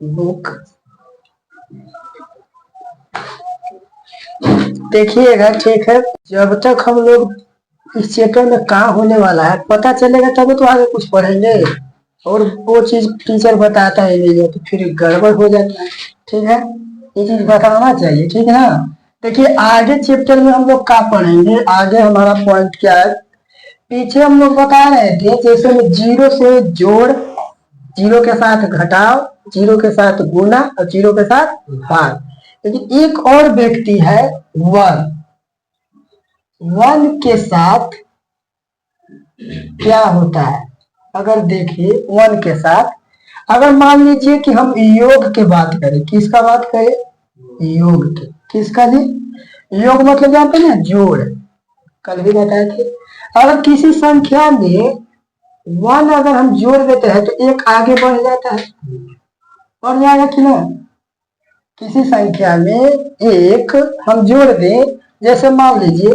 Book. देखिएगा, ठीक है, जब तक हम लोग इस चैप्टर में कहाँ होने वाला है पता चलेगा तभी तो आगे कुछ पढ़ेंगे। और वो चीज टीचर बताता है नहीं है तो फिर गड़बड़ हो जाता है। ठीक है, ये चीज बताना चाहिए, ठीक है ना। देखिए आगे चैप्टर में हम लोग क्या पढ़ेंगे, आगे हमारा पॉइंट क्या है। पीछे हम लोग बता रहे थे जैसे में जीरो से जोड़, जीरो के साथ घटाव, जीरो के साथ गुना और जीरो के साथ भाग। लेकिन एक और व्यक्ति है वन, वन के साथ क्या होता है। अगर देखिए वन के साथ, अगर मान लीजिए कि हम योग की बात करें, किसका बात करें, योग की, किसका जी, योग मतलब जानते हैं ना, जोड़, कल भी बताए थे। अगर किसी संख्या में वन अगर हम जोड़ देते हैं तो एक आगे बढ़ जाता है, बढ़ जाएगा कि ना। किसी संख्या में एक हम जोड़ दें, जैसे मान लीजिए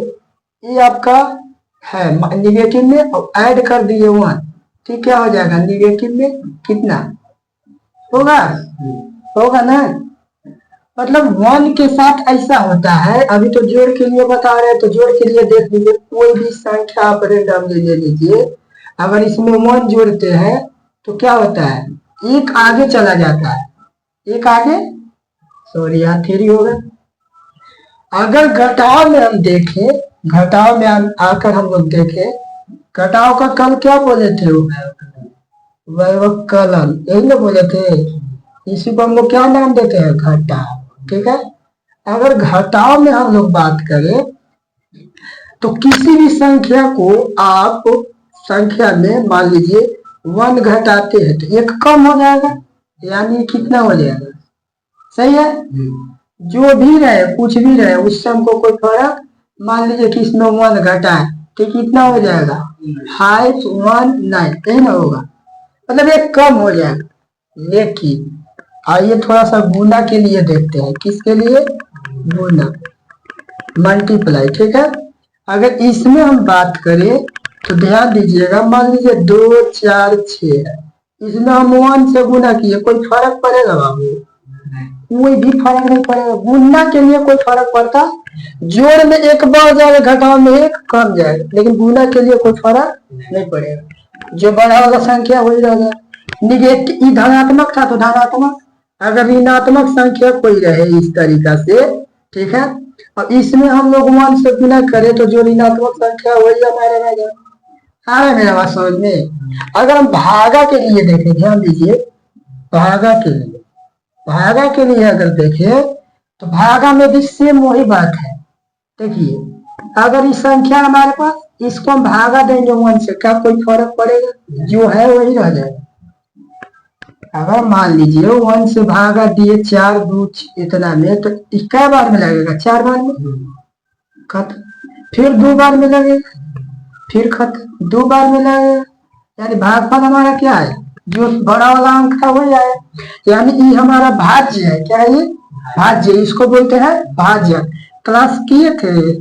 ये आपका है निगेटिव में और ऐड कर दिए वन, ठीक, क्या हो जाएगा, निगेटिव में कितना होगा, होगा ना। मतलब वन के साथ ऐसा होता है। अभी तो जोड़ के लिए बता रहे हैं तो जोड़ के लिए देख लीजिए, कोई भी संख्या आप रेंडमली ले लीजिए, अगर इसमें वन जोड़ते हैं तो क्या होता है, एक आगे चला जाता है, एक आगे, सॉरी यहाँ थ्री होगा। अगर घटाव में हम देखें, घटाव में आकर हम लोग देखें, घटाव का कल क्या बोले थे, व्यवकलन, यही ना बोले थे। इसी को हम लोग क्या नाम देते हैं, घटाव, ठीक है। अगर घटाव में हम लोग बात करें तो किसी भी संख्या को आप संख्या में मान लीजिए वन घटाते हैं तो एक कम हो जाएगा, यानी कितना हो जाएगा, सही है। जो भी रहे, कुछ भी रहे, उससे हमको कोई फर्क, मान लीजिए कि इसमें वन घटा है तो कितना हो जाएगा, 519, यही ना होगा, मतलब एक कम हो जाएगा। लेकिन आइए थोड़ा सा गुना के लिए देखते हैं, किसके लिए, गुना, मल्टीप्लाई, ठीक है। अगर इसमें हम बात करें तो ध्यान दीजिएगा, मान लीजिए 2 4 6 है, इसमें हम वन से गुना किए, कोई फर्क पड़ेगा बाबू, कोई भी फर्क नहीं पड़ेगा। गुना के लिए कोई फर्क पड़ता, जोड़ में एक बढ़ जाएगा, घटाव में एक कम जाएगा, लेकिन गुना के लिए कोई फर्क नहीं पड़ेगा, जो बड़ा वाला संख्या वही रहेगा। निगेटिव धनात्मक था तो धनात्मक, अगर ऋणात्मक संख्या कोई रहे इस तरीका से, ठीक है, और इसमें हम लोग वन से गुना करें तो जो ऋणात्मक संख्या वही हमारे रहेगा। आ रहा है मेरा बात समझ में। अगर हम भागा के लिए देखें, ध्यान दीजिए, भागा के लिए, भागा के लिए अगर देखें तो भागा में भी सेम वही बात है। देखिए अगर इस संख्या हमारे पास, इसको हम भागा देंगे वन से, क्या कोई फर्क पड़ेगा, जो है वही रह जाएगा। अगर मान लीजिए वन से भागा दिए 4 2 इतना में, तो क्या बार में लगेगा, 4 बार में खत्म, फिर 2 बार में लगेगा, फिर खत्म, 2 बार में लगेगा, यानी भागफल हमारा क्या है, जो बड़ा वाला अंक था वही आया, यानी ये हमारा भाज्य है। क्या है ये, भाज्य, इसको बोलते हैं भाज्य। क्लास किए थे,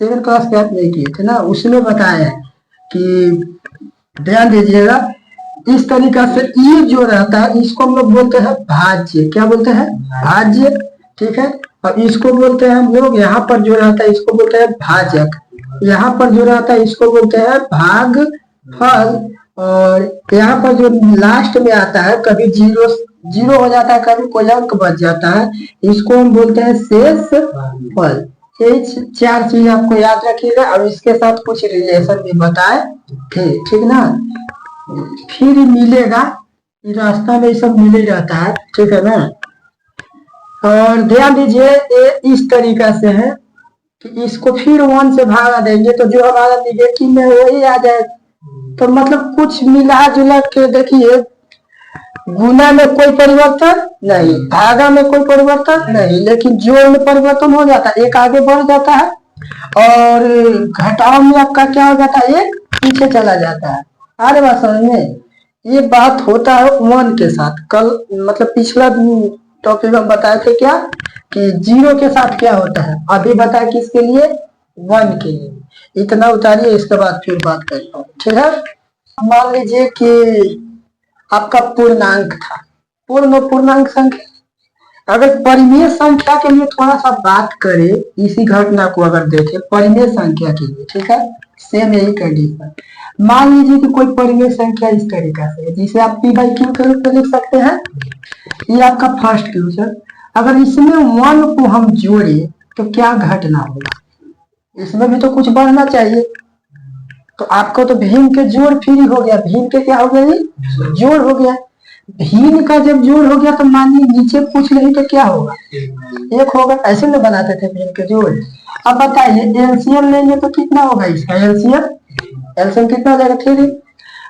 7 क्लास के आप नहीं किए थे ना, उसमें बताया कि ध्यान दीजिएगा, इस तरीका से ये जो रहता है इसको हम लोग बोलते हैं भाज्य। क्या बोलते हैं, भाज्य, ठीक है। और इसको बोलते हैं हम लोग, यहाँ पर जो रहता है इसको बोलते हैं भाजक, यहाँ पर जो रहता है इसको बोलते हैं भागफल, और यहाँ पर जो लास्ट में आता है, कभी जीरो जीरो हो जाता है, कभी कोई अंक बच जाता है, इसको हम बोलते हैं शेष फल। ये 4 चीज आपको याद रखिएगा, और इसके साथ कुछ रिलेशन भी बताए थे, ठीक ना। फिर मिलेगा, रास्ता में सब मिल ही रहता है, ठीक है ना। और ध्यान दीजिए ये इस तरीका से है कि इसको फिर वन से भागा देंगे तो जो हमारा निगेटिव में वही आ जाएगा। तो मतलब कुछ मिला जुला के देखिए, गुना में कोई परिवर्तन नहीं, भागा में कोई परिवर्तन नहीं, लेकिन जोड़ में परिवर्तन हो जाता है, एक आगे बढ़ जाता है, और घटाव में आपका क्या हो जाता है, एक पीछे चला जाता है। अरे बात समझ में, ये बात होता है वन के साथ। कल मतलब पिछला टॉपिक हम बताए थे क्या, कि जीरो के साथ क्या होता है, अभी बताया किसके लिए, वन के लिए। इतना उतारिए, इसके बाद फिर बात करता हूँ, ठीक है। मान लीजिए कि आपका पूर्णांक था, पूर्ण और पूर्णांक संख्या। अगर परिमेय संख्या के लिए थोड़ा सा बात करें, इसी घटना को अगर देखें परिमेय संख्या के लिए, ठीक है, सेम यही कंडीशन। मान लीजिए कि कोई परिमेय संख्या इस तरीका से है, जिसे आप पी बाई क्यू के रूप में लिख सकते हैं। ये आपका फर्स्ट क्वेश्चन। अगर इसमें 1 को हम जोड़े तो क्या घटना होगा? इसमें भी तो कुछ बढ़ना चाहिए। तो आपको तो भिन्न के जोड़ फ्री हो गया, भिन्न के क्या हो गया? ये जोड़ हो गया। भिन्न का जब जोड़ हो गया तो मानिए नीचे पूछ नहीं तो क्या होगा? 1 होगा। ऐसे में बनाते थे भिन्न के जोड़। अब बताइए एलसीएम लेंगे तो कितना होगा इसका? एलसीएम एलसीएम कितना हो जाएगा? 3।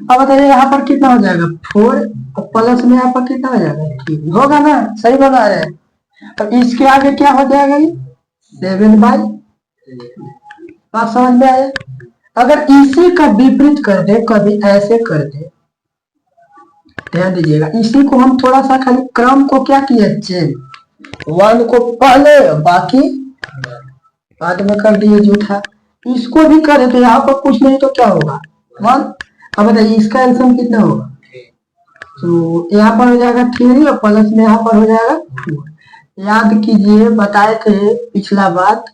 अब बताइए यहाँ पर कितना हो जाएगा? 4 और प्लस में यहाँ पर कितना हो जाएगा? 3 होगा ना? सही बना रहे हैं। अब इसके आगे क्या हो जाएगा? ये 7/। बात समझ में आया? अगर इसी का विपरीत कर दे, कभी ऐसे कर दे, ध्यान दीजिएगा, इसी को हम थोड़ा सा खाली क्रम को क्या किया? चेंज। 1 को पहले बाकी बाद में कर दिए जूठा। इसको भी करे तो यहाँ पर कुछ नहीं तो क्या होगा? 1। अब बताइए इसका एलसीएम कितना होगा? तो यहाँ पर हो जाएगा 3 और प्लस में यहाँ पर हो जाएगा 4। याद कीजिए बताए थे पिछला बात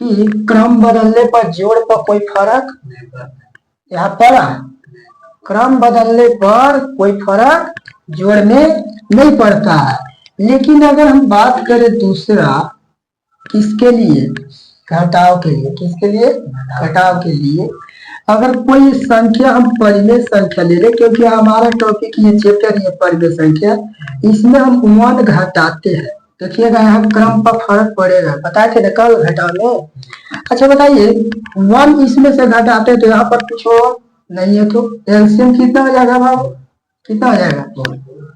कि क्रम बदलने पर जोड़ पर कोई फर्क यहाँ पड़ा। क्रम बदलने पर कोई फर्क जोड़ में नहीं पड़ता है। लेकिन अगर हम बात करें दूसरा, किसके लिए? घटाव के लिए। किसके लिए? घटाव के लिए। अगर कोई संख्या हम परिमेय संख्या ले लें, क्योंकि हमारा टॉपिक ये चैप्टर ये परिमेय संख्या, इसमें हम 1 घटाते हैं। देखिएगा यहाँ क्रम पर फर्क पड़ेगा, बताए थे ना कल घटाव में। अच्छा बताइए 1 इसमें से घटाते तो यहाँ पर कुछ हो नहीं है, तो एलसीएम कितना हो जाएगा बाबू? कितना हो जाएगा?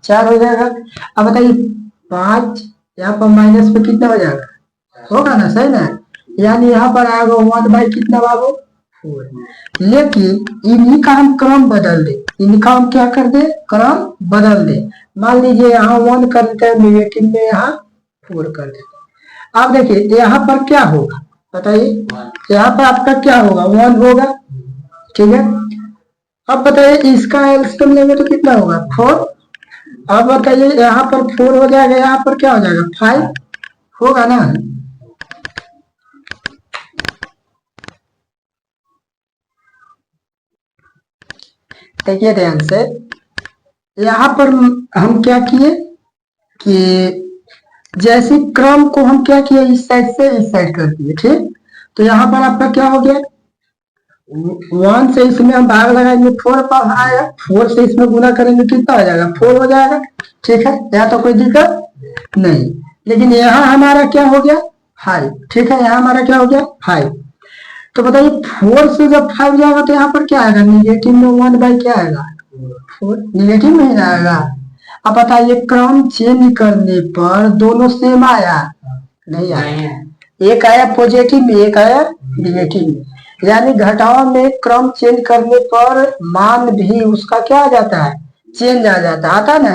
4 हो जाएगा। अब बताइए 5 यहाँ पर माइनस पे कितना हो जाएगा? होगा ना? सही ना? यानी यहाँ पर आएगा 1/, कितना बाबू? 4। लेकिन इन्हीं का हम क्रम बदल दे, इनका हम क्या कर दे? क्रम बदल दे। मान लीजिए यहाँ 1 कर देते हैं नेगेटिव में, यहाँ 4 कर देते हैं। अब देखिए यहाँ पर क्या होगा बताइए? यहाँ पर आपका क्या होगा? 1 होगा, ठीक है। अब बताइए इसका एलसीएम लेंगे तो कितना होगा? 4। अब बताइए यहाँ पर 4 हो जाएगा, यहाँ पर क्या हो जाएगा? 5 होगा ना? देखिए ध्यान से, यहाँ पर हम क्या किए कि जैसे क्रम को हम क्या किए? इस साइड से इस साइड कर दिए, ठीक। तो यहाँ पर आपका क्या हो गया? 1 से इसमें हम भाग लगाएंगे, 4 पर आएगा, 4 से इसमें गुना करेंगे कितना हो जाएगा? 4 हो जाएगा, ठीक है। यहाँ तो कोई दिक्कत नहीं। लेकिन यहाँ हमारा क्या हो गया? 5, ठीक है। यहाँ हमारा क्या हो गया? 5। तो बताइए 4 से जब 5 जाएगा तो यहाँ पर क्या आएगा? निगेटिव में 1/, क्या आएगा? 4। निगेटिव में आएगा। अब बताइए क्रम चेंज करने पर दोनों सेम आया? नहीं आया। एक आया पॉजिटिव में, एक आया निगेटिव में। यानी घटाव में क्रम चेंज करने पर मान भी उसका क्या आ जाता है? चेंज आ जाता है। आता ना?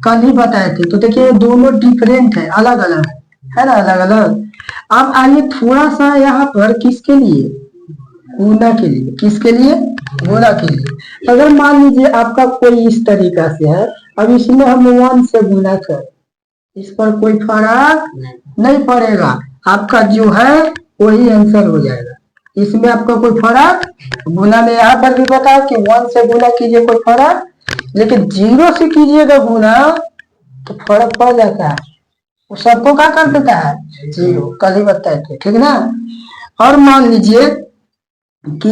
कल ही बताए थे। तो देखिए दोनों डिफरेंट है, अलग अलग है ना? अलग अलग। अब आइए थोड़ा सा यहाँ पर किसके लिए? गुना के लिए। किसके लिए? गुना के लिए। अगर मान लीजिए आपका कोई इस तरीका से है, अब इसमें हम 1 से गुना कर, इस पर कोई फर्क नहीं पड़ेगा, आपका जो है वही आंसर हो जाएगा। इसमें आपका कोई फर्क, गुना में यहाँ पर भी बताया कि 1 से गुना कीजिए कोई फर्क, लेकिन 0 से कीजिएगा गुना तो फर्क पड़ जाता है। वो सबको क्या कर देता है? 0। कल ही बताए थे, ठीक ना? और मान लीजिए कि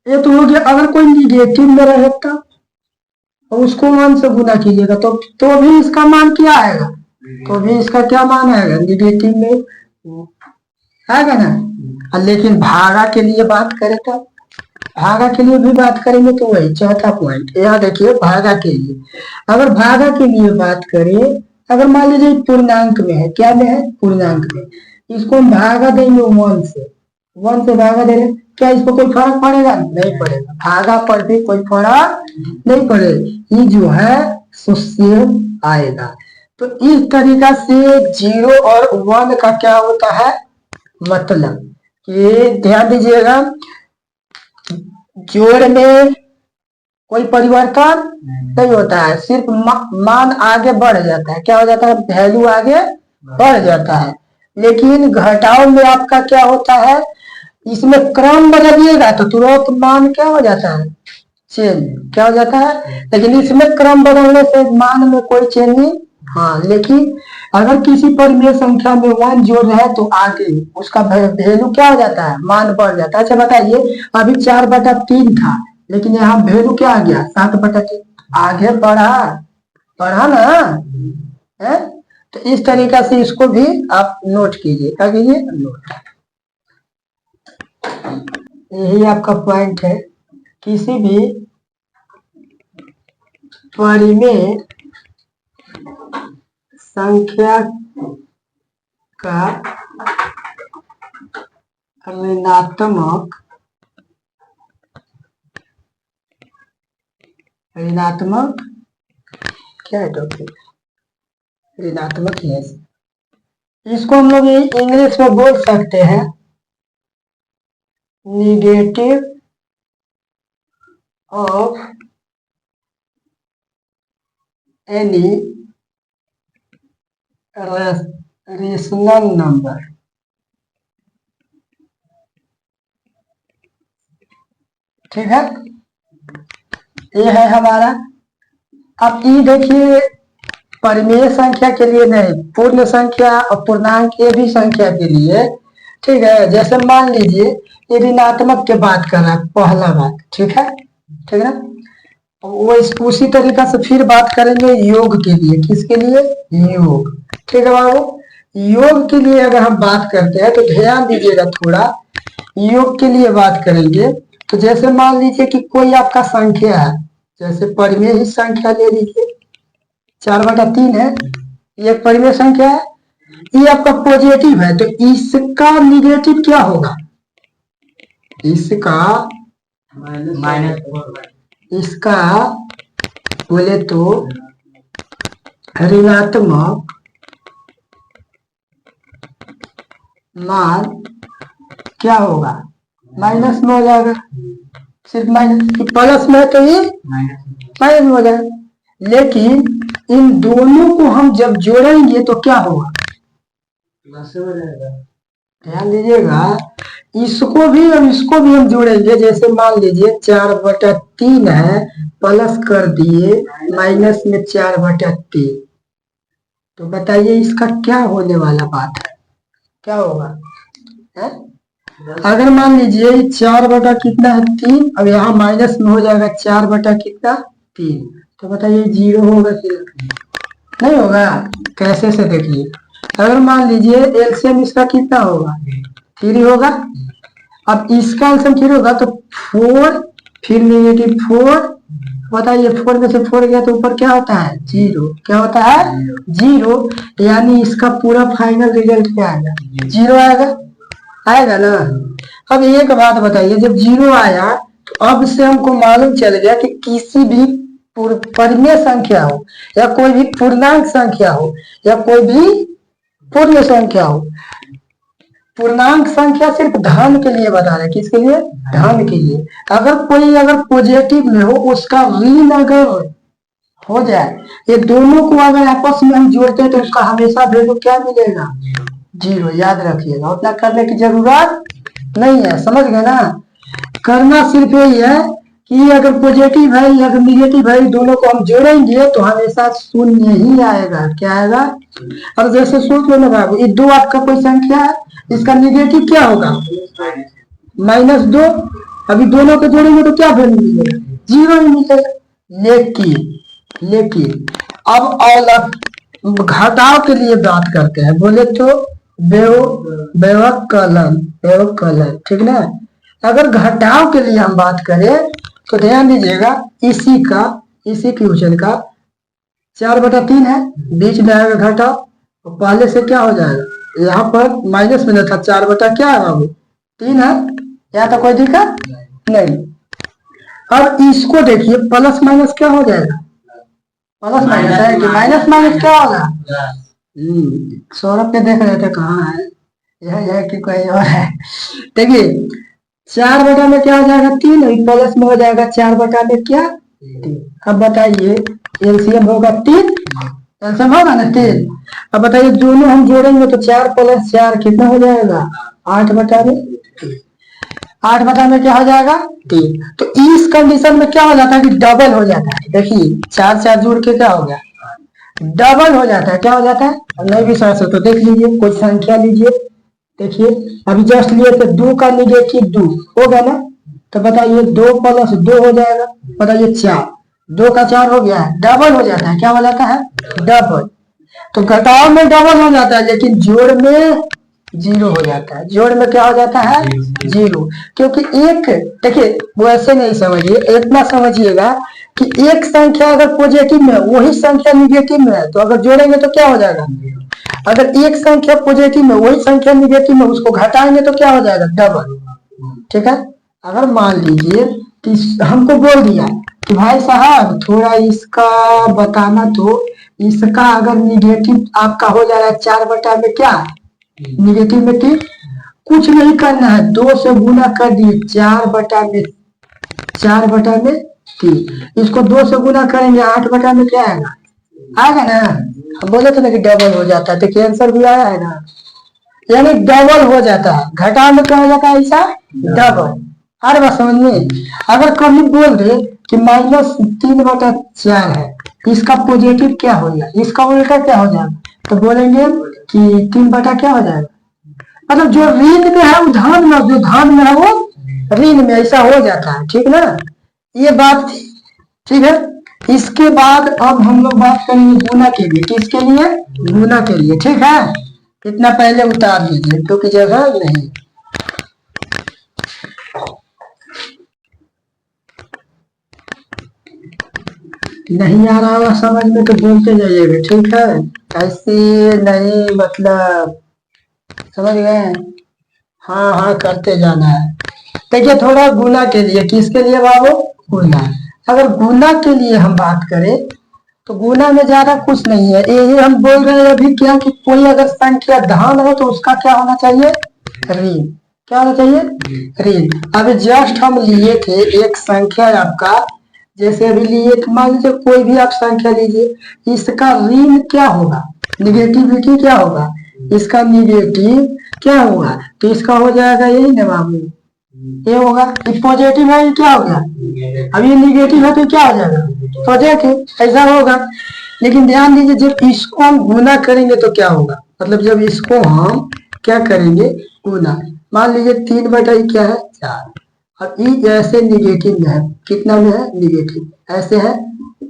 ये तो हो गया। अगर कोई निगेटिव में रहे तो उसको 1 से गुना कीजिएगा तो भी इसका मान क्या आएगा? तो भी इसका क्या मान आएगा? निगेटिव में आएगा ना? लेकिन भागा के लिए बात करें तो भागा के लिए भी बात करेंगे तो वही चौथा पॉइंट। यहाँ देखिए भागा के लिए, अगर भागा के लिए बात करें, अगर मान लीजिए पूर्णांक में है, क्या में है? पूर्णांक में, इसको हम भागा देंगे 1 से, 1 से भागा दे रहे, क्या इस पर कोई फर्क पड़ेगा? नहीं पड़ेगा। भागा पर भी कोई फर्क नहीं पड़ेगा, ये जो है सो सेम आएगा। तो इस तरीका से 0 और 1 का क्या होता है मतलब, ये ध्यान दीजिएगा। जोड़ में कोई परिवर्तन नहीं होता है, सिर्फ मान आगे बढ़ जाता है। क्या हो जाता है? वैल्यू आगे बढ़ जाता है। लेकिन घटाव में आपका क्या होता है, इसमें क्रम बदलिएगा तो तुरंत मान क्या हो जाता है? चेंज। क्या हो जाता है? लेकिन इसमें क्रम बदलने से मान में कोई चेंज नहीं। हाँ, लेकिन अगर किसी परिमेय संख्या में 1 जोड़ रहे हैं तो आगे उसका वैल्यू क्या हो जाता है? मान बढ़ जाता है। अच्छा बताइए, अभी 4/3 था, लेकिन यहाँ वैल्यू क्या आ गया? 7/3। आगे बढ़ा, बढ़ा ना है? तो इस तरीका से इसको भी आप नोट कीजिए। क्या कीजिए? नोट। यही आपका पॉइंट है। किसी भी परिमेय संख्या का ऋणात्मक क्या है टॉपिक? ऋणात्मक है। इसको हम लोग इंग्लिश में बोल सकते हैं negative of any rational number. ठीक है, ये है हमारा। अब ये देखिए, परिमेय संख्या के लिए नहीं, पूर्ण संख्या और पूर्णांक ये भी संख्या के लिए। ठीक है, जैसे मान लीजिए ये ऋणात्मक के बात कर रहा है, पहला बात। ठीक है, ठीक है ना? वो उसी तरीका से फिर बात करेंगे योग के लिए। किसके लिए? योग। ठीक है बाबू, योग के लिए अगर हम बात करते हैं तो ध्यान दीजिएगा थोड़ा। योग के लिए बात करेंगे तो जैसे मान लीजिए कि कोई आपका संख्या है, जैसे परिमेय ही संख्या ले लीजिए, 4/3 है, ये परिमेय संख्या है, ये आपका पॉजिटिव है, तो इसका निगेटिव क्या होगा? इसका इसका बोले तो ऋणात्मक मान क्या होगा? माइनस में हो जाएगा। सिर्फ माइनस, प्लस में तो ये माइनस में हो जाएगा। लेकिन इन दोनों को हम जब जोड़ेंगे तो क्या होगा? ध्यान दीजिएगा, इसको भी और इसको भी हम जोड़ेंगे। जैसे मान लीजिए 4/3 है, प्लस कर दिए माइनस में 4/3, तो बताइए इसका क्या होने वाला बात है? क्या होगा है? अगर मान लीजिए 4/कितना है? 3। अब यहाँ माइनस में हो जाएगा 4/3, तो बताइए 0 होगा कि नहीं होगा? कैसे से देखिए, अगर मान लीजिए एलसीएम इसका कितना होगा? 3 होगा। अब इसका एलसीएम 3 होगा तो 4, फिर -4। बताइए 4 में से 4 गया तो ऊपर क्या होता है? 0। क्या होता है? 0। यानी इसका पूरा फाइनल रिजल्ट क्या आएगा? 0 आएगा। आएगा ना? अब एक बात बताइए, जब 0 आया तो अब से हमको मालूम चल गया कि किसी भी परिमेय संख्या हो या कोई भी पूर्णांक संख्या हो या कोई भी पूर्ण संख्या हो, पूर्णांक संख्या सिर्फ धन के लिए बता रहे। किसके लिए? धन के लिए। अगर पॉजिटिव में हो, उसका ऋण अगर हो जाए, ये दोनों को अगर आपस में हम जोड़ते हैं तो उसका हमेशा वैल्यू क्या मिलेगा? 0। याद रखिएगा, उतना करने की जरूरत नहीं है। समझ गए ना? करना सिर्फ यही है कि अगर पॉजिटिव है या अगर निगेटिव है, दोनों को हम जोड़ेंगे तो हमेशा 0 ही आएगा। क्या आएगा? और जैसे सोच लो ना बाबू, ये 2 आपका कोई संख्या है, इसका निगेटिव क्या होगा? -2। अभी दोनों को जोड़ेंगे तो क्या वैल्यू मिलेगा? 0 ही मिलेगा। लेकिन अब और घटाव के लिए बात करते हैं, बोले तो व्यवकलन। ठीक ना? अगर घटाव के लिए हम बात करें तो ध्यान दीजिएगा, इसी क्वेश्चन का 4/3 है, बीच में आएगा घटाव, तो पहले से क्या हो जाएगा? यहाँ पर माइनस में न था, 4/क्या है बाबू? 3 है। यहाँ तो कोई दिक्कत नहीं। अब इसको देखिए, प्लस माइनस क्या हो जाएगा? प्लस माइनस है कि माइनस माइनस क्या होगा? सौरभ के देख रहे थे कहाँ है, यह कि कोई और है। देखिए 4 में क्या हो जाएगा? 3। प्लस में हो जाएगा 4 में क्या? अब बताइए एलसीएम होगा 3, एलसीएम होगा ना 3। अब बताइए दोनों हम जोड़ेंगे तो 4 + 4 कितना हो जाएगा 8/3। 8/में क्या हो जाएगा 3। तो इस कंडीशन में क्या हो जाता है कि डबल हो जाता है। देखिए 4 4 जोड़ के क्या हो गया डबल हो जाता है। क्या हो जाता है नहीं विश्वास हो तो देख लीजिए, कोई संख्या लीजिए। देखिए अभी जस्ट लिए थे 2 का निगेटिव 2 होगा ना, तो बताइए 2 + 2 हो जाएगा, बताइए 4, 2 का 4 हो गया है, डबल हो जाता है। क्या हो जाता है डबल। तो घटाव में डबल हो जाता है लेकिन जोड़ में 0 हो जाता है। जोड़ में क्या हो जाता है 0, क्योंकि एक देखिए वो ऐसे नहीं समझिए, इतना समझिएगा कि एक संख्या अगर पॉजिटिव में वही संख्या निगेटिव में है तो अगर जोड़ेंगे तो क्या हो जाएगा। अगर एक संख्या पॉजिटिव में वही संख्या निगेटिव में उसको घटाएंगे तो क्या हो जाएगा डबल। ठीक है। अगर मान लीजिए कि हमको बोल दिया कि भाई साहब थोड़ा इसका बताना, तो इसका अगर निगेटिव आपका हो जा रहा है 4 में क्या निगेटिव में 3, कुछ नहीं करना है 2 से गुना कर दिए 4/3। इसको 2 से गुना करेंगे 8 में क्या आएगा आएगा ना। हम बोले थे ना कि डबल हो जाता है, देखिए आंसर भी आया है ना, यानी डबल हो जाता है। घटाव में क्या हो जाता है ऐसा डबल। हर बात समझ में। अगर कभी बोल दे कि -3/4 है, इसका पॉजिटिव क्या हो जाएगा, इसका उल्टा क्या हो जाएगा, तो बोलेंगे कि 3 क्या हो जाएगा। मतलब जो ऋण में है वो धन में, जो धन में है वो ऋण में, ऐसा हो जाता है। ठीक ना, ये बात थी। ठीक है। इसके बाद अब हम लोग बात करेंगे गुना के लिए। किसके लिए गुना के लिए। ठीक है, इतना पहले उतार लीजिए क्योंकि जगह नहीं आ रहा समझ में तो बोलते जाइएगा। ठीक है, ऐसे नहीं मतलब समझ गए। हाँ हाँ करते जाना है। देखिए थोड़ा गुना के लिए, किसके लिए बाबू गुना। अगर गुना के लिए हम बात करें तो गुना में ज्यादा कुछ नहीं है। ये हम बोल रहे हैं अभी क्या कि कोई अगर संख्या धन हो तो उसका क्या होना चाहिए ऋण। क्या होना चाहिए ऋण। अभी जस्ट हम लिए थे एक संख्या आपका, जैसे अभी लिए मान लीजिए कोई भी आप संख्या लीजिए, इसका ऋण क्या होगा निगेटिविटी क्या होगा, इसका निगेटिव क्या होगा, तो इसका हो जाएगा यही ना बाबू, ये होगा। ये पॉजिटिव है, ये क्या हो गया, अब ये निगेटिव है तो क्या हो जाएगा पॉजिटिव, ऐसा होगा। लेकिन ध्यान दीजिए जब इसको हम गुना करेंगे तो क्या होगा, मतलब जब इसको हम क्या करेंगे गुना, मान लीजिए 3/, क्या है 4, अब ये ऐसे निगेटिव में है, कितना में है निगेटिव, ऐसे है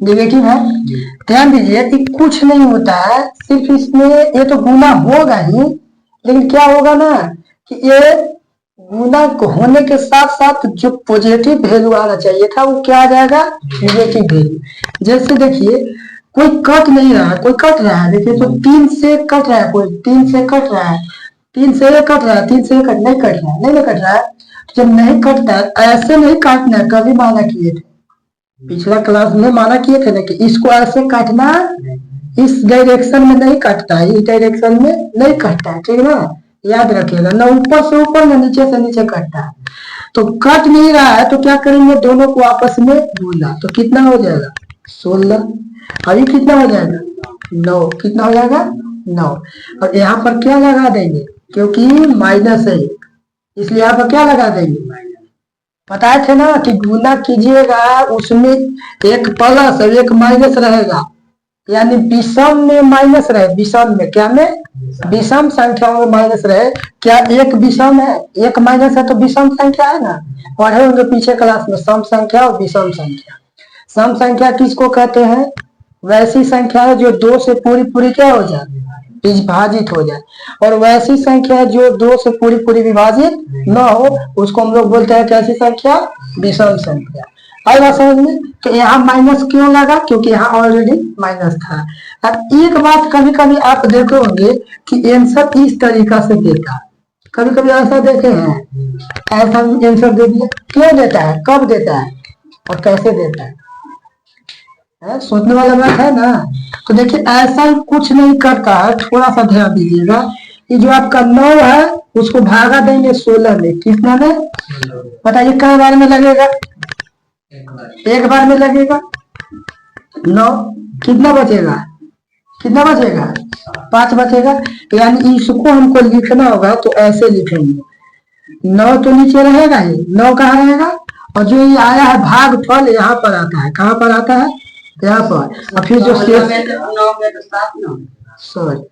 निगेटिव है। ध्यान दीजिए कि कुछ नहीं होता है, सिर्फ इसमें ये तो गुना होगा ही, लेकिन क्या होगा ना कि ये गुना होने के साथ साथ जो पॉजिटिव वैल्यू आना चाहिए था वो क्या आ जाएगा निगेटिव वैल्यू। जैसे देखिए कोई कट नहीं रहा है, कोई कट रहा है, देखिए तो 3 से कट रहा है, कोई 3 से कट रहा है, 3 से ये कट रहा है, 3 से कट नहीं कट रहा है, नहीं कट रहा है। जब नहीं कटता है ऐसे नहीं काटना है, कभी माना किए थे पिछला क्लास में, माना किए थे ना कि इसको ऐसे काटना, इस डायरेक्शन में नहीं काटता है, इस डायरेक्शन में नहीं काटता है। ठीक ना, याद रखिएगा, ना ऊपर से ऊपर ना नीचे से नीचे काटता है। तो कट नहीं रहा है तो क्या करेंगे दोनों को आपस में गुना, तो कितना हो जाएगा 16, अभी कितना हो जाएगा 9, कितना हो जाएगा 9। और यहाँ पर क्या लगा देंगे क्योंकि माइनस है इसलिए यहाँ पर क्या लगा देंगे, बताए थे ना कि गुना कीजिएगा उसमें एक प्लस और एक माइनस रहेगा, यानी विषम में माइनस रहे, विषम में क्या में विषम संख्याओं में माइनस रहे। क्या एक विषम है एक माइनस है तो विषम संख्या है ना, पढ़े होंगे पीछे क्लास में सम संख्या और विषम संख्या। सम संख्या किसको कहते हैं, वैसी संख्या है जो 2 से पूरी पूरी क्या हो जाए विभाजित हो जाए, और वैसी संख्या जो 2 से पूरी पूरी विभाजित न हो उसको हम लोग बोलते हैं कैसी संख्या विषम संख्या। आएगा समझ में। तो यहाँ माइनस क्यों लगा, क्योंकि यहाँ ऑलरेडी माइनस था। अब एक बात कभी कभी आप देखे होंगे कि आंसर इस तरीका से देता, कभी कभी ऐसा देखे हैं, ऐसा आंसर दे दिया, क्यों देता है, कब देता है और कैसे देता है, सोचने वाला बात है ना। तो देखिए ऐसा ही कुछ नहीं करता है, थोड़ा सा ध्यान दीजिएगा। ये जो आपका 9 है उसको भागा देंगे 16 में, कितना में बताइए कई बार में लगेगा एक बार में लगेगा 9, कितना बचेगा, कितना बचेगा 5 बचेगा। यानी इसको हमको लिखना होगा तो ऐसे लिखेंगे, 9 तो नीचे रहेगा ही, 9 कहाँ रहेगा, और जो ये आया है भाग फल यहाँ पर आता है, कहाँ पर आता है, यहाँ पर। और फिर जो सॉरी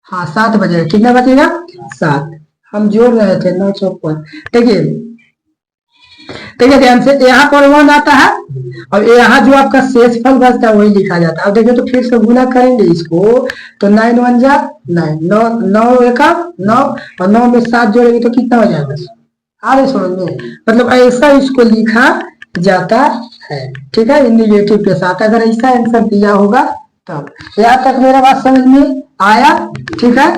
हाँ 7 बचेगा, कितना बचेगा 7। हम जोड़ रहे थे 9 चौक। देखिए देखिए ध्यान से, यहाँ पर 1 आता है और यहाँ जो आपका शेष फल बचता है वही लिखा जाता है। अब देखिए तो फिर से गुना करेंगे इसको तो 9 1 जा 9, 9 9 1 9 और 9 में 7 जोड़ेंगे तो कितना हो जाएगा, आ रहे समझ में। मतलब ऐसा इसको लिखा जाता है, ठीक है, निगेटिव के साथ। अगर ऐसा आंसर दिया होगा तब। यहाँ तक मेरा बात समझ में आया, ठीक है।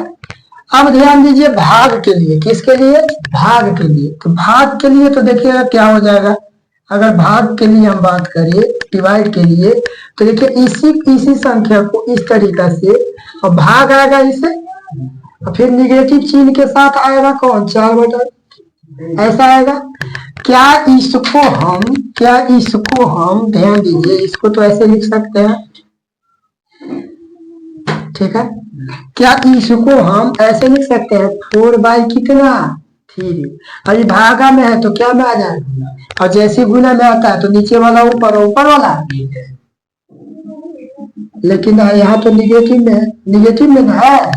अब ध्यान दीजिए भाग के लिए, किसके लिए, भाग के लिए। तो भाग के लिए तो देखिएगा क्या हो जाएगा, अगर भाग के लिए हम बात करें डिवाइड के लिए, तो देखिए इसी संख्या को इस तरीका से, और भाग आएगा इसे, और फिर निगेटिव चिन्ह के साथ आएगा कौन, 4/, ऐसा आएगा। क्या इसको हम ध्यान दीजिए, इसको तो ऐसे लिख सकते हैं, ठीक है। क्या इसको हम ऐसे लिख सकते हैं 4 कितना 3, और ये भागा में है तो क्या में आ जाएगा, और जैसे गुना में आता है तो नीचे वाला ऊपर, ऊपर वाला। लेकिन यहाँ तो निगेटिव में है, निगेटिव में ना है,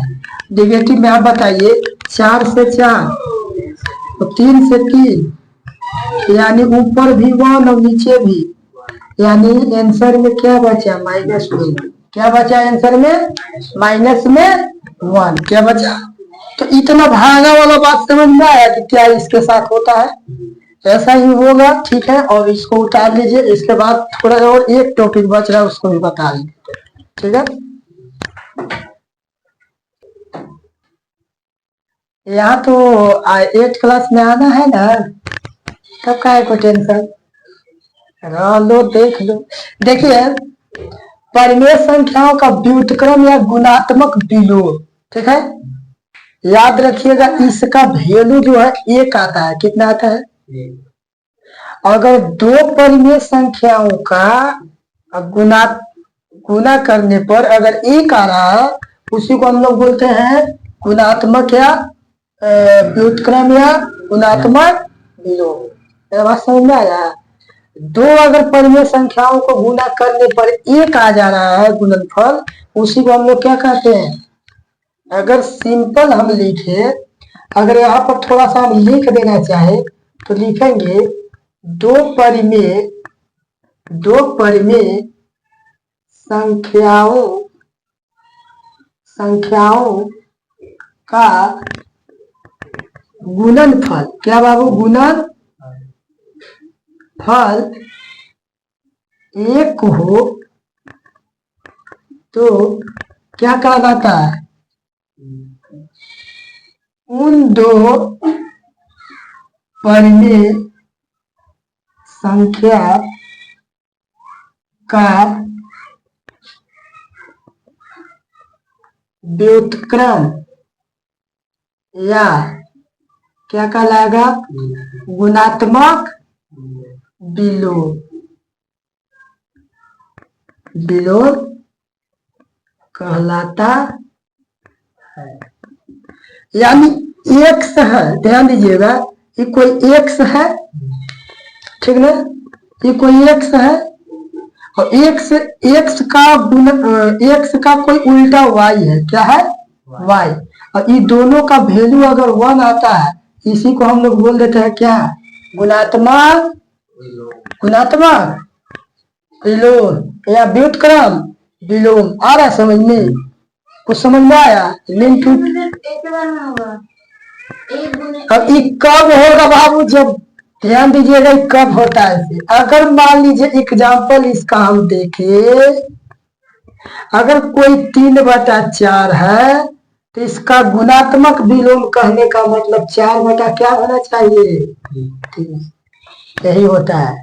निगेटिव में आप बताइए 4 से 4 तो 3 से 3, यानी ऊपर भी 1 और नीचे भी, यानी आंसर में क्या बचा -1, क्या बचा आंसर में -1, क्या बचा। तो इतना भागा वाला बात समझ में आया कि क्या इसके साथ होता है, ऐसा ही होगा, ठीक है। और इसको उतार लीजिए, इसके बाद थोड़ा और एक टॉपिक बच रहा है उसको भी बता दीजिए, ठीक है। यहाँ तो 8 क्लास में आना है ना, तब का है कोई टेंशन, लो देख लो। देखिए परिमेय संख्याओं का व्युत्क्रम या गुणात्मक विलोम, ठीक है, याद रखिएगा इसका वैल्यू जो है 1 आता है, कितना आता है। अगर 2 परिमेय संख्याओं का गुना करने पर अगर 1 आ रहा है, उसी को हम लोग बोलते हैं गुणात्मक या व्युत्क्रम या गुणात्मक विलोम। मेरा बात समझ में आया। 2 अगर परिमेय संख्याओं को गुना करने पर 1 आ जा रहा है गुणनफल, उसी को हम लोग क्या कहते हैं। अगर सिंपल हम लिखे, अगर यहाँ पर थोड़ा सा हम लिख देना चाहे तो लिखेंगे 2 परिमेय संख्याओं का गुणनफल, क्या बाबू, गुणनफल 1 हो तो क्या कहलाता है, उन 2 परिमेय संख्या का व्युत्क्रम या क्या कहलाएगा, गुणात्मक विलोम कहलाता है। यानी x है, ध्यान दीजिएगा, ये कोई x है, ठीक ना, ये कोई x है और x का कोई उल्टा y है, क्या है y, और ये दोनों का वैल्यू अगर 1 आता है, इसी को हम लोग बोल देते हैं क्या, गुणात्मक विलोम या व्युत्क्रम विलोम। आ रहा है समझ में, कुछ समझ में आया। अब ये कब होगा बाबू, जब ध्यान दीजिएगा कब होता है। अगर मान लीजिए एग्जाम्पल इसका हम देखें, अगर कोई 3/4 है तो इसका गुणात्मक विलोम कहने का मतलब 4 क्या होना चाहिए, यही होता है।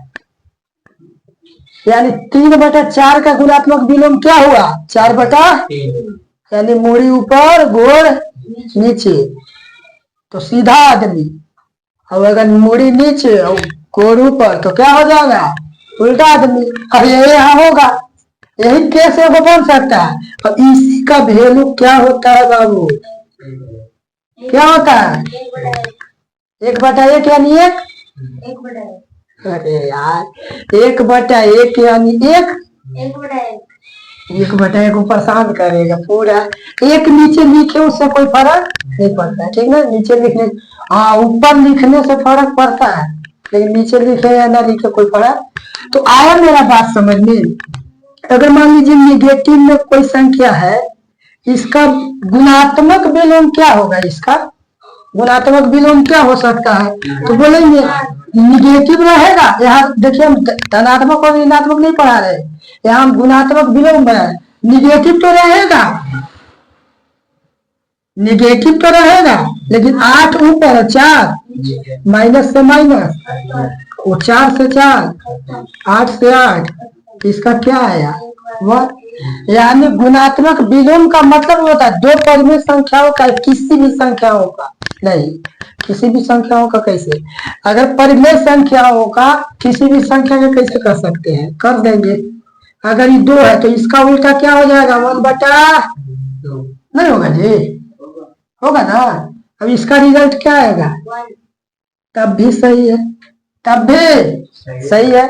यानी 3/4 का गुणात्मक विलोम क्या हुआ, 4/, यानी मूड़ी ऊपर गोड़ नीचे, तो सीधा आदमी। और अगर मूड़ी नीचे और कोरू पर, तो क्या हो जाएगा उल्टा आदमी। अब ये यहाँ होगा, यही कैसे वो बन सकता है। और इसी का वैल्यू क्या होता है बाबू, क्या होता है 1/1 यानी 1। अरे यार 1/1 यानी 1। 1/1 को परेशान करेगा पूरा। एक नीचे लिखे उससे कोई फर्क नहीं पड़ता है, ठीक ना। नीचे लिखने, हाँ ऊपर लिखने से फर्क पड़ता है, लेकिन नीचे लिखे या ना लिखे कोई फर्क। तो आया मेरा बात समझ में। अगर मान लीजिए निगेटिव में कोई संख्या है, इसका गुणात्मक विलोम क्या होगा, इसका गुणात्मक विलोम क्या हो सकता है। तो बोलेंगे निगेटिव रहेगा। यहाँ देखिए हम धनात्मक और ऋणात्मक नहीं पढ़ा रहे, यहाँ हम गुणात्मक विलोम है। निगेटिव तो रहेगा, निगेटिव तो रहेगा, लेकिन 8 ऊपर 4 माइनस से माइनस, वो 4 से 4, 8 से 8, इसका क्या आया वह। यानी गुणात्मक विलोम का मतलब होता है दो परिमेय संख्याओं का, किसी भी संख्याओं का नहीं, किसी भी संख्याओं का कैसे। अगर परिमेय संख्याओं का किसी भी संख्या का कैसे कर सकते हैं, कर देंगे। अगर ये 2 है तो इसका उल्टा क्या हो जाएगा 1/2 नहीं होगा जी, होगा ना। अब इसका रिजल्ट क्या आएगा, तब भी सही है, तब भी सही है,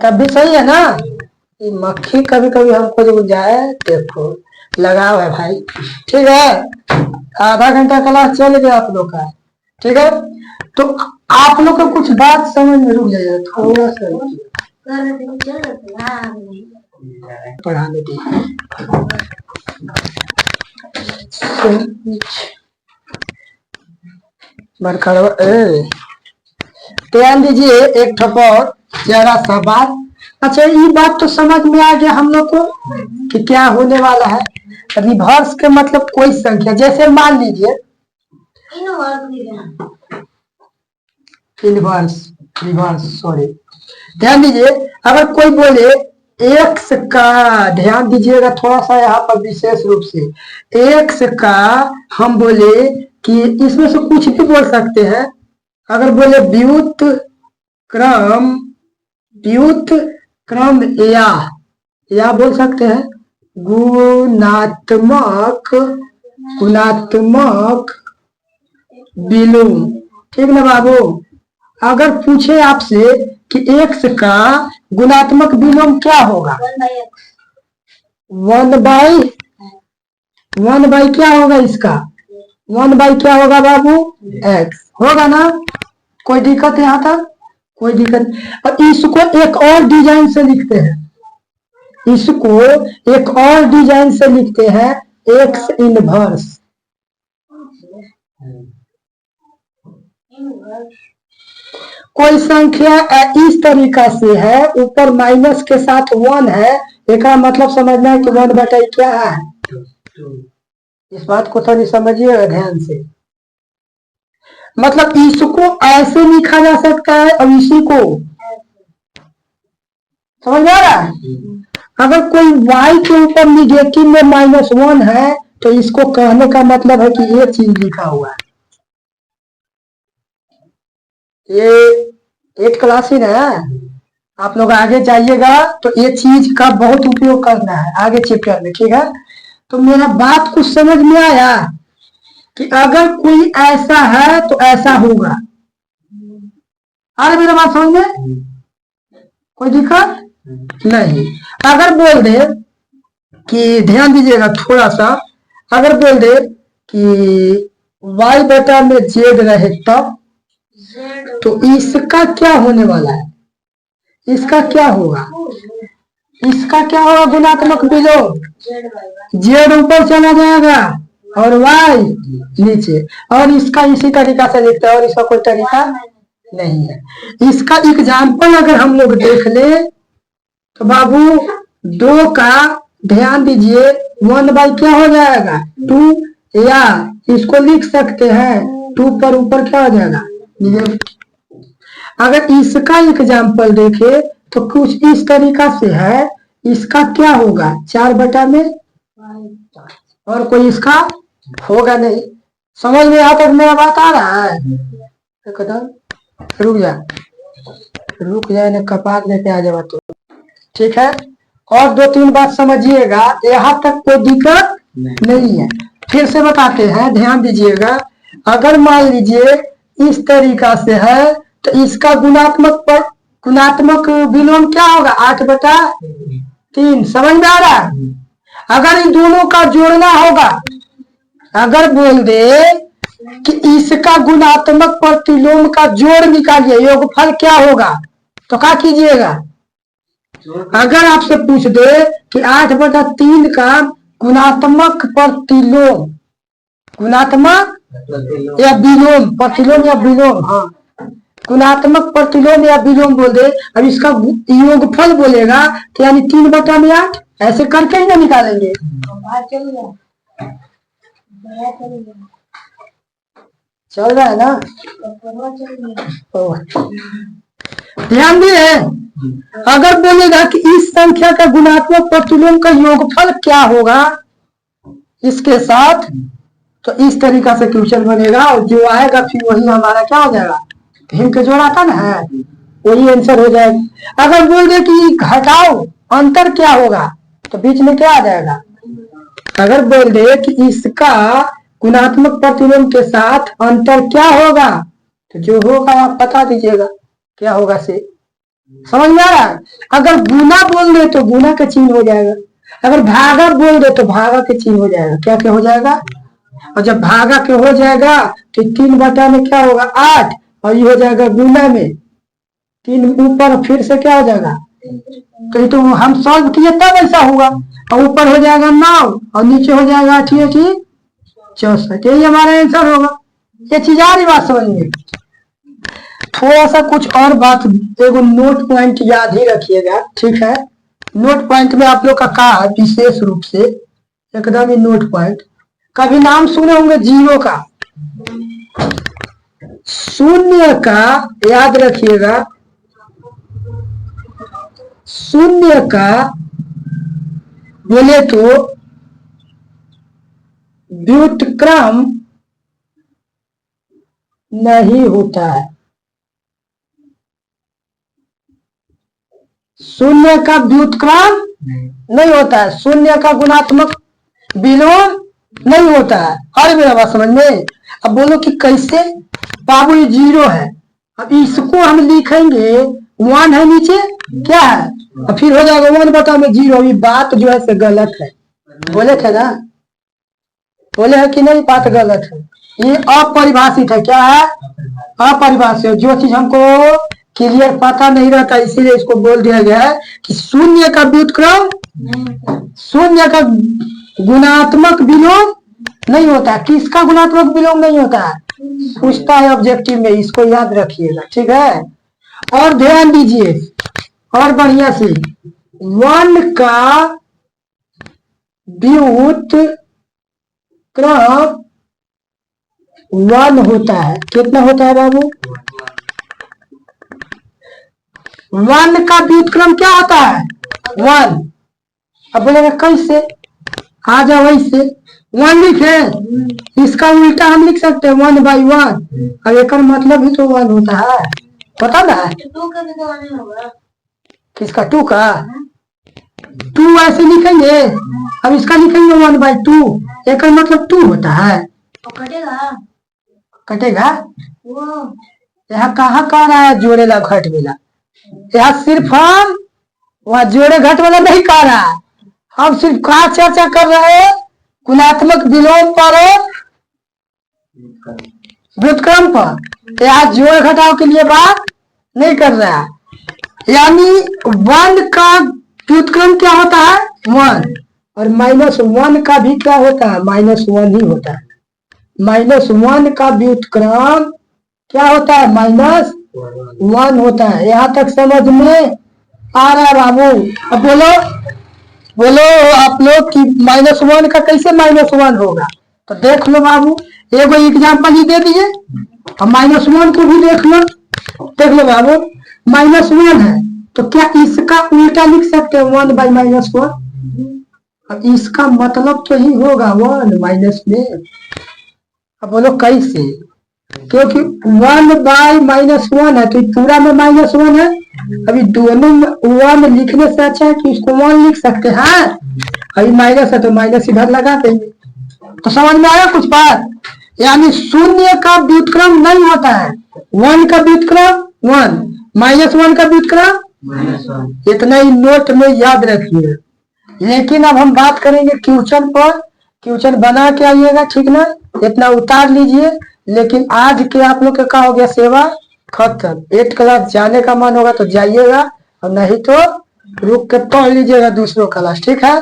तब भी सही है ना। ये मक्खी कभी कभी हमको जो जाए, देखो लगाव है भाई, ठीक है। आधा घंटा क्लास चल गया आप लोग का, ठीक है। तो आप लोग का कुछ बात समझ में रुक जाएगा थोड़ा सा, पढ़ाने दीजिए। ध्यान दीजिए एक ठोकर जरा सा बात। अच्छा ये बात तो समझ में आ गया हम लोग को कि क्या होने वाला है। रिवर्स के मतलब कोई संख्या, जैसे मान लीजिए इनवर्स, रिवर्स सॉरी। ध्यान दीजिए अगर कोई बोले एक्स का, ध्यान दीजिएगा थोड़ा सा यहाँ पर विशेष रूप से, एक्स का हम बोले कि इसमें से कुछ भी बोल सकते हैं। अगर बोले व्युत क्रम या बोल सकते हैं गुणात्मक विलोम, ठीक ना बाबू। अगर पूछे आपसे कि एक्स का गुणात्मक विलोम क्या होगा, 1/1 क्या होगा इसका, 1/ क्या होगा बाबू, एक्स होगा ना। कोई दिक्कत यहाँ तक, कोई दिक्कत। और इसको एक और डिजाइन से लिखते हैं, इसको एक और डिजाइन से लिखते हैं एक्स इनवर्स। कोई संख्या इस तरीका से है, ऊपर माइनस के साथ 1 है, एक मतलब समझना है कि 1/1 क्या है। इस बात को थोड़ी समझिएगा ध्यान से। मतलब इसको ऐसे लिखा जा सकता है और इसी को, समझ में आ रहा है। अगर कोई y के ऊपर निगेटिव में -1 है तो इसको कहने का मतलब है कि ये चीज लिखा हुआ है। ये 8 क्लास ही है, आप लोग आगे जाइएगा तो ये चीज का बहुत उपयोग करना है आगे चैप्टर में, ठीक है। तो मेरा बात कुछ समझ में आया कि अगर कोई ऐसा है तो ऐसा होगा। अरे मेरा बात समझ में, कोई दिक्कत नहीं। अगर बोल दे कि, ध्यान दीजिएगा थोड़ा सा, अगर बोल दे कि y/z रहे तब, तो इसका क्या होने वाला है, इसका क्या होगा, इसका क्या होगा गुणात्मक विलोम, z ऊपर चला जाएगा और y नीचे। और इसका इसी तरीका से लिखते हैं और इसका कोई तरीका नहीं है। इसका एग्जाम्पल अगर हम लोग देख ले तो बाबू 2 का, ध्यान दीजिए 1/ क्या हो जाएगा 2, या इसको लिख सकते हैं 2 पर ऊपर क्या हो जाएगा। अगर इसका एग्जाम्पल देखे तो कुछ इस तरीका से है, इसका क्या होगा 4/, और कोई इसका होगा नहीं। समझ में यहाँ तक मेरा बात आ रहा है, एकदम रुक जा। रुक जाए ना, कपाट लेके आ जाओ तो ठीक है। और 2-3 बात समझिएगा, यहाँ तक कोई दिक्कत नहीं है। फिर से बताते हैं, ध्यान दीजिएगा। अगर मान लीजिए इस तरीका से है तो इसका गुणात्मक विलोम क्या होगा? 8/3। समझ में आ रहा है? अगर इन दोनों का जोड़ना होगा, अगर बोल दे कि इसका गुणात्मक प्रतिलोम का जोड़ निकालिए, योगफल क्या होगा, तो क्या कीजिएगा? अगर आपसे पूछ दे कि 8/3 का गुणात्मक प्रतिलोम, गुणात्मक या विलोम, प्रतिलोम या विलोम, हाँ गुणात्मक प्रतिलोम या विलोम बोल दे, अब इसका योगफल बोलेगा तो यानी 3/8, ऐसे करके ही ना निकालेंगे। चल रहा है ना? ध्यान दिए। अगर बोलेगा कि इस संख्या का गुणात्मक प्रतिलोम का योगफल क्या होगा इसके साथ, तो इस तरीका से क्वेश्चन बनेगा और जो आएगा फिर वही हमारा क्या हो जाएगा, हिम के जोड़ा था ना, है वही आंसर हो जाएगा। अगर बोल दे कि घटाओ अंतर क्या होगा, तो बीच में क्या आ जाएगा? अगर बोल दे कि इसका गुणात्मक प्रतिलोम के साथ अंतर क्या होगा, तो जो होगा आप बता दीजिएगा क्या होगा से। समझ में आ रहा है? अगर गुना बोल दे तो गुना का चिन्ह हो जाएगा, अगर भागा बोल दे तो भागा के चिन्ह हो जाएगा। क्या क्या हो जाएगा? और जब भागा के हो जाएगा तो 3 में क्या होगा? 8, और ये हो जाएगा गुना में 3 ऊपर, फिर से क्या हो जाएगा? कहीं तो हम सॉल्व किए तब ऐसा हुआ, और ऊपर हो जाएगा 9 और नीचे हो जाएगा 64। यही हमारा आंसर होगा। ये चीज आ रही बात समझ में? थोड़ा सा कुछ और बात, एगो नोट पॉइंट याद ही रखिएगा, ठीक है? नोट पॉइंट में आप लोग का कहा विशेष रूप से एकदम ही नोट पॉइंट, कभी नाम सुने होंगे जीरो का, शून्य का, याद रखिएगा शून्य का बोले तो व्युत्क्रम नहीं होता है। शून्य का व्युत्क्रम नहीं होता है, शून्य का गुणात्मक विलोम नहीं होता है। और मेरा बात समझ में? अब बोलो कि कैसे? बाबू ये 0 है, अब इसको हम लिखेंगे 1 है, नीचे क्या है, और फिर हो जाएगा 1/0। ये बात जो है से गलत है, बोले थे ना, बोले है कि नहीं? बात गलत है, ये अपरिभाषित है। क्या है? अपरिभाषित। जो चीज हमको क्लियर पता नहीं रहता इसीलिए इसको बोल दिया गया है कि शून्य का व्युत्क्रम, शून्य का गुणात्मक विलोम नहीं होता है। किसका गुणात्मक विलोम नहीं होता है? पूछता है ऑब्जेक्टिव में, इसको याद रखिएगा, ठीक है? और ध्यान दीजिए और बढ़िया से, 1 का व्युत्क्रम 1 होता है। कितना होता है बाबू? 1 का व्युत्क्रम क्या होता है? 1। अब बोलेगा कैसे? आ जाओ वैसे 1 लिखे, इसका उल्टा हम लिख सकते हैं 1/1। अब एक मतलब ही तो 1 होता है, पता ना? किसका? 2 का 2 ऐसे लिखेंगे, अब इसका लिखेंगे 1/2, एक मतलब 2 होता है। कटेगा? यहाँ कहाँ कह रहा है जोड़ेला घट मिला? यहाँ सिर्फ हम वहाँ जोड़े घट वाला नहीं कह रहा है, हम सिर्फ कहाँ चर्चा कर रहे हैं? गुणात्मक विलोम पर, व्युत्क्रम पर। यहाँ जोड़ घटाव के लिए बात नहीं कर रहा है। यानी 1 का व्युत्क्रम क्या होता है? 1। और -1 का भी क्या होता है? -1 ही होता है। -1 का व्युत्क्रम क्या होता है? -1 होता है। यहाँ तक समझ में आ रहा है बाबू? अब बोलो आप लोग कि -1 का कैसे -1 होगा? तो देख लो बाबू, एगो एग्जाम्पल ही दे दिए, अब -1 को भी देख लो। देख लो बाबू, -1 है तो क्या इसका उल्टा लिख सकते हैं 1/-1? अब इसका मतलब तो ही होगा 1 माइनस में। अब बोलो कैसे? क्योंकि 1/-1 है तो ये पूरा में -1 है। अभी दोनों में 1 लिखने से अच्छा है कि उसको 1 लिख सकते हैं। अभी माइनस है तो माइनस इधर लगा देंगे। तो समझ में आया कुछ बात? यानी शून्य का व्युत्क्रम नहीं होता है। 1 का व्युत्क्रम 1, -1 का व्युत्क्रम -1। इतना ही नोट में याद रखिए। लेकिन अब हम बात करेंगे क्वेश्चन पर। क्वेश्चन बना के आइएगा, ठीक ना? इतना उतार लीजिए। लेकिन आज के आप लोग का हो गया सेवा खत्म। 8 क्लास जाने का मन होगा तो जाइएगा, और नहीं तो रुक के पढ़ लीजिएगा दूसरों क्लास, ठीक है?